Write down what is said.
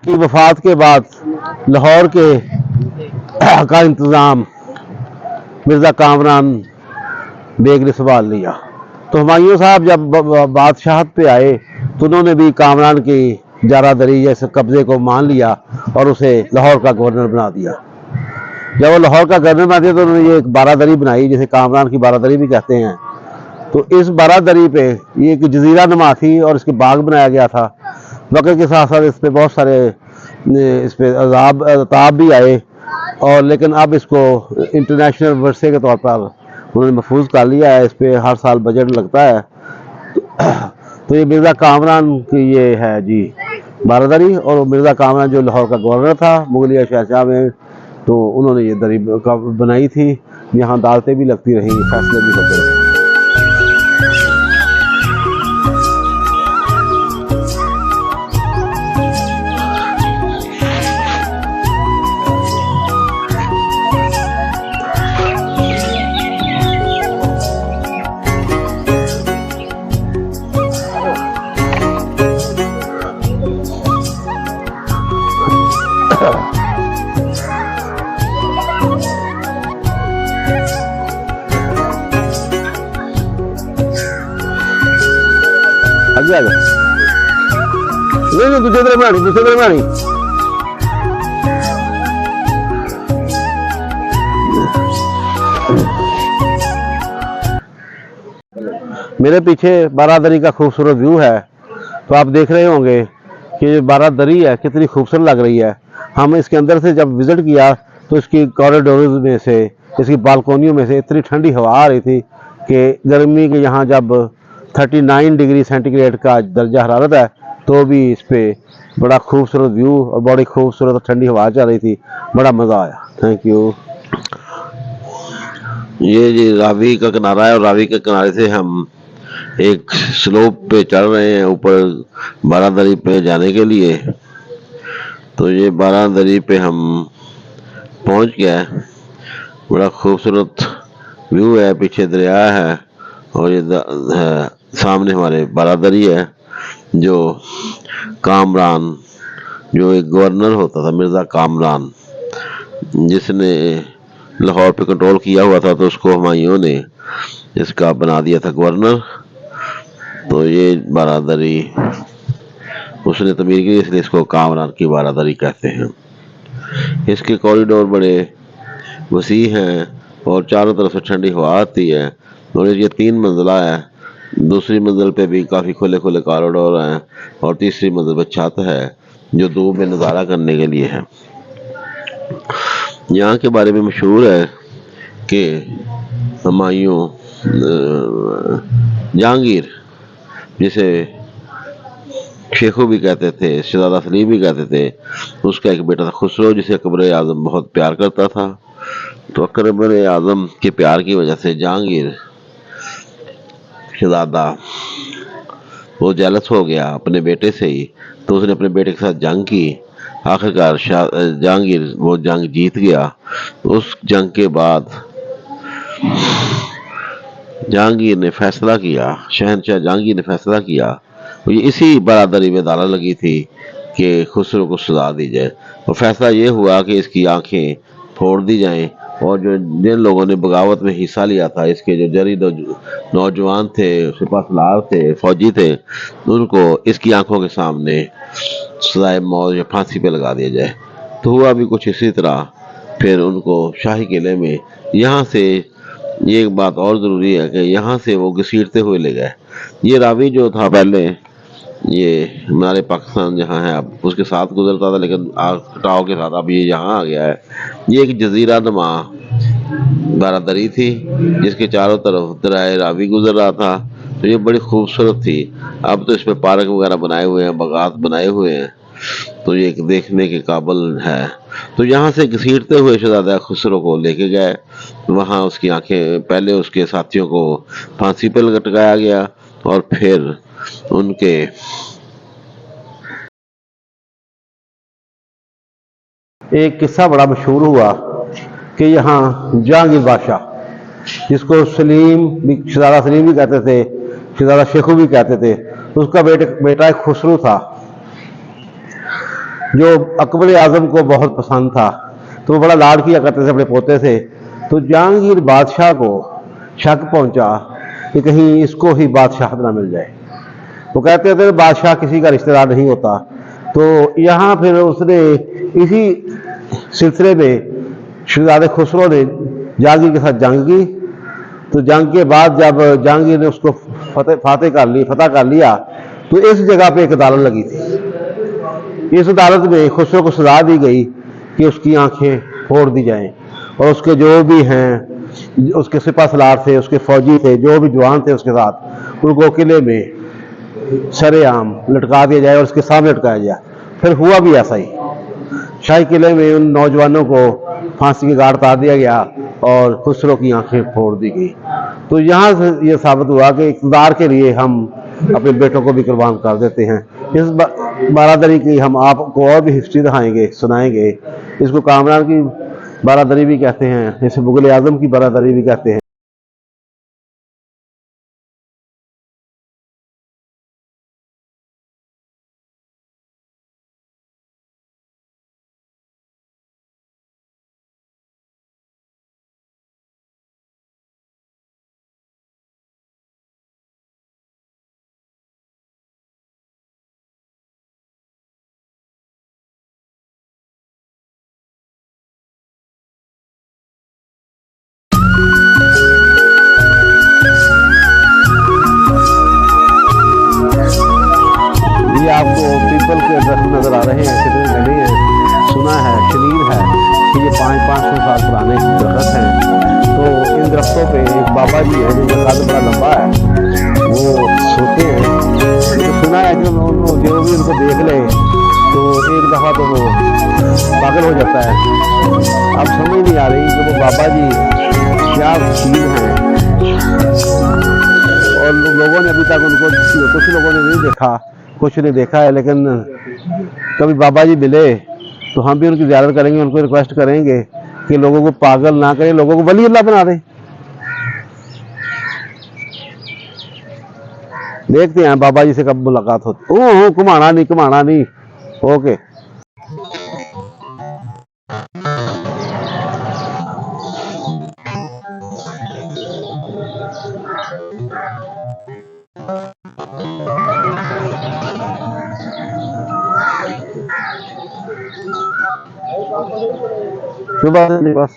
की वफात के बाद लाहौर के का इंतज़ाम मिर्ज़ा कामरान बेग ने संभाल लिया। तो हुमायूं साहब जब बादशाहत पे आए तो उन्होंने भी कामरान की जारादरी जैसे कब्जे को मान लिया और उसे लाहौर का गवर्नर बना दिया। जब वो लाहौर का गवर्नर बना दिया तो उन्होंने ये एक बारादरी बनाई, जिसे कामरान की बारादरी भी कहते हैं। तो इस बारादरी पे ये एक जजीरा नुमा थी और इसके बाग बनाया गया था। वक्त के साथ साथ इस पे बहुत सारे इस पे अताब भी आए और लेकिन अब इसको इंटरनेशनल वर्से के तौर पर उन्होंने महफूज कर लिया है। इस पे हर साल बजट लगता है। तो ये मिर्ज़ा कामरान की ये है जी बारादरी। और मिर्ज़ा कामरान जो लाहौर का गवर्नर था मुगलिया शहशाह में, तो उन्होंने ये दरी बनाई थी। यहाँ अदालतें भी लगती रहीं, फैसले भी होते रहे। आगे आ जाओ। नहीं दूसरी तरफ बनानी। मेरे पीछे बारादरी का खूबसूरत व्यू है। तो आप देख रहे होंगे कि ये बारादरी है कितनी खूबसूरत लग रही है। हम इसके अंदर से जब विजिट किया तो इसकी कॉरिडोर में से, इसकी बालकोनियों में से इतनी ठंडी हवा आ रही थी कि गर्मी के यहाँ जब 39 डिग्री सेंटीग्रेड का दर्जा हरारत है तो भी इस पे बड़ा खूबसूरत व्यू और बड़ी खूबसूरत ठंडी हवा चल रही थी। बड़ा मज़ा आया। Thank you. ये जी रावी का किनारा है और रावी के किनारे से हम एक स्लोप पे चढ़ रहे हैं ऊपर बारादरी पे जाने के लिए। तो ये बारादरी पे हम पहुंच गए। बड़ा खूबसूरत व्यू है, पीछे दरिया है और ये सामने हमारे बारादरी है। जो कामरान, जो एक गवर्नर होता था मिर्ज़ा कामरान, जिसने लाहौर पे कंट्रोल किया हुआ था, तो उसको हुमायूं ने इसका बना दिया था गवर्नर। तो ये बारादरी उसने तमीर की, इसलिए इसको कामरान की बारादरी कहते हैं। इसके कॉरिडोर बड़े वसी हैं और चारों तरफ से ठंडी हवा आती है। और ये 3 मंजिला है। दूसरी मंजिल पे भी काफ़ी खुले खुले कॉरिडोर हैं और तीसरी मंजिल पे छत है जो धूप में नज़ारा करने के लिए है। यहाँ के बारे में मशहूर है कि हुमायूं जहांगीर, जिसे शेखू भी कहते थे, शहजादा सलीम भी कहते थे, उसका एक बेटा था खुसरो, जिसे अकबर आजम बहुत प्यार करता था। तो अकबर आजम के प्यार की वजह से जहांगीर शहजादा वो जेलस हो गया अपने बेटे से ही। तो उसने अपने बेटे के साथ जंग की। आखिरकार जहांगीर वो जंग जीत गया। उस जंग के बाद जहांगीर ने फैसला किया, शहनशाह जहांगीर ने फैसला किया, तो ये इसी बारादरी में दाला लगी थी कि खुसरो को सजा दी जाए। और फैसला ये हुआ कि इसकी आंखें फोड़ दी जाएं और जो जिन लोगों ने बगावत में हिस्सा लिया था, इसके जो जरी नौजवान थे, सिपाहसालार थे, फौजी थे, उनको इसकी आंखों के सामने सजाए मौत या फांसी पे लगा दिया जाए। तो हुआ भी कुछ इसी तरह। फिर उनको शाही किले में, यहाँ से ये एक बात और ज़रूरी है कि यहाँ से वो घसीटते हुए ले गए। ये रावी जो था पहले, ये मीनार पाकिस्तान जहाँ है अब उसके साथ गुजरता था, लेकिन कटाव के साथ अब ये यहाँ आ गया है। ये एक जजीरा नुमा बारादरी थी जिसके चारों तरफ दरिया रावी गुजर रहा था। तो ये बड़ी खूबसूरत थी। अब तो इसमें पार्क वगैरह बनाए हुए हैं, बागात बनाए हुए हैं। तो ये एक देखने के काबिल है। तो यहाँ से घसीटते हुए शहजादा खुसरो को लेके गए। वहाँ उसकी आंखें, पहले उसके साथियों को फांसी पर लटकाया गया और फिर उनके एक किस्सा बड़ा मशहूर हुआ कि यहाँ जहांगीर बादशाह, जिसको सलीम भी, शहजादा सलीम भी कहते थे, शहजादा शेखू भी कहते थे, उसका बेटा एक खुसरो था। जो अकबर आजम को बहुत पसंद था, तो वो बड़ा लाड किया करते थे अपने पोते से। तो जहांगीर बादशाह को शक पहुंचा कि कहीं इसको ही बादशाहत ना मिल जाए। वो कहते थे बादशाह किसी का रिश्तेदार नहीं होता। तो यहाँ फिर उसने इसी सिलसिले में शहजादे खुसरो ने जहांगीर के साथ जंग की। तो जंग के बाद जब जहांगीर ने उसको फतह कर लिया, तो इस जगह पे एक अदालत लगी थी। इस अदालत में खुसरो को सजा दी गई कि उसकी आंखें फोड़ दी जाएं, और उसके जो भी हैं, उसके सिपा सलार थे, उसके फौजी थे, जो भी जवान थे उसके साथ, उनको किले में सरेआम लटका दिया जाए और उसके सामने लटकाया जाए। फिर हुआ भी ऐसा ही। शाही किले में उन नौजवानों को फांसी की गाड़ उतार दिया गया और खुसरो की आंखें फोड़ दी गई। तो यहाँ से ये साबित हुआ कि इक़्तिदार के लिए हम अपने बेटों को भी कुर्बान कर देते हैं। इस बारादरी की हम आपको और भी हिस्ट्री दिखाएंगे, सुनाएंगे। इसको कामरान की बारादरी भी कहते हैं, इसे मुगल आजम की बारादरी भी कहते हैं। ये आपको पीपल के दरख्त नजर आ रहे हैं, कितने घने हैं। सुना है, शनीर है कि ये 500-500 साल पुराने दरख्त हैं। तो इन दरख्तों पे एक बाबा जी है जिनका कद बड़ा लंबा है, वो सोते हैं। तो सुना है कि जो भी उनको देख ले तो एक दफ़ा तो वो पागल हो जाता है। अब समझ नहीं आ रही कि वो बाबा जी क्या चीज़ हैं, और लोगों ने अभी तक उनको, कुछ लोगों ने नहीं देखा, कुछ ने देखा है। लेकिन कभी बाबा जी मिले तो हम भी उनकी ज़ियारत करेंगे, उनको रिक्वेस्ट करेंगे कि लोगों को पागल ना करें, लोगों को वली अल्लाह बना दें। देखते हैं बाबा जी से कब मुलाकात होती। ओह, घुमाना नहीं। ओके। सुबह नहीं बस